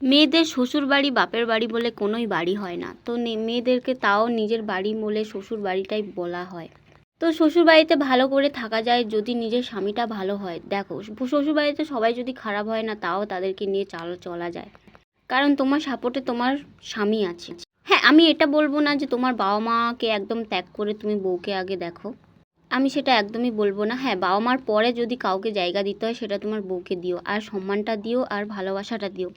মেয়েদের শ্বশুরবাড়ি বাপের বাড়ি বলে কোনোই বাড়ি হয় না। তো মেয়েদেরকে তাও নিজের বাড়ি বলে শ্বশুর বাড়িটাই বলা হয়। তো শ্বশুরবাড়িতে ভালো করে থাকা যায় যদি নিজের স্বামীটা ভালো হয়। দেখো, শ্বশুরবাড়িতে সবাই যদি খারাপ হয় না, তাও তাদেরকে নিয়ে চলা যায়, কারণ তোমার সাপোর্টে তোমার স্বামী আছে। হ্যাঁ, আমি এটা বলবো না যে তোমার বাবা মাকে একদম ত্যাগ করে তুমি বউকে আগে দেখো, আমি সেটা একদমই বলবো না। হ্যাঁ, বাবা মার পরে যদি কাউকে জায়গা দিতে হয় সেটা তোমার বউকে দিও, আর সম্মানটা দিও, আর ভালোবাসাটা দিও।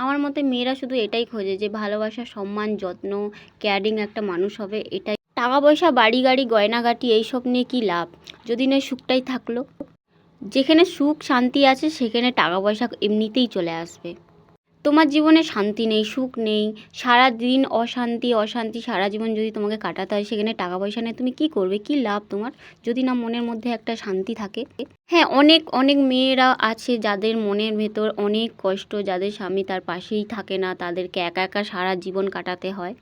আমার মতে মেয়েরা শুধু এটাই খোঁজে যে ভালোবাসা, সম্মান, যত্ন, কেয়ারিং একটা মানুষ হবে, এটাই। টাকা পয়সা, বাড়ি গাড়ি, গয়নাগাটি এইসব নিয়ে কী লাভ যদি নয় সুখটাই থাকলো। যেখানে সুখ শান্তি আছে সেখানে টাকা পয়সা এমনিতেই চলে আসবে। তোমার জীবনে শান্তি নেই, সুখ নেই, সারা দিন অশান্তি অশান্তি সারা জীবন যদি তোমাকে কাটাতে হয়, সেখানে টাকা পয়সা নেই, তুমি কি করবে? কি লাভ তোমার, যদি না মনের মধ্যে একটা শান্তি থাকে? হ্যাঁ, অনেক অনেক মেয়েরা আছে যাদের মনের ভেতর অনেক কষ্ট, যাদের স্বামী তার পাশেই থাকে না, তাদেরকে একা একা সারা জীবন কাটাতে হয়।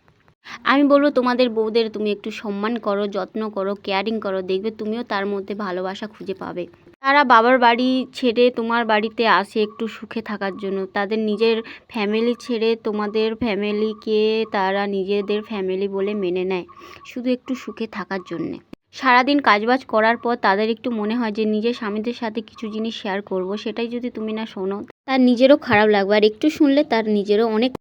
আমি বলবো তোমাদের বউদের তুমি একটু সম্মান করো, যত্ন করো, কেয়ারিং করো, দেখবে তুমিও তার মধ্যে ভালোবাসা খুঁজে পাবে। তারা বাবার বাড়ি ছেড়ে তোমার বাড়িতে আসে একটু সুখে থাকার জন্য, তাদের নিজের ফ্যামিলি ছেড়ে তোমাদের ফ্যামিলিকে তারা নিজেদের ফ্যামিলি বলে মেনে নেয়, শুধু একটু সুখে থাকার জন্যে। সারাদিন কাজবাজ করার পর তাদের একটু মনে হয় যে নিজের স্বামীদের সাথে কিছু জিনিস শেয়ার করব, সেটাই যদি তুমি না শোনো, তার নিজেরও খারাপ লাগবে, আর একটু শুনলে তার নিজেরও অনেক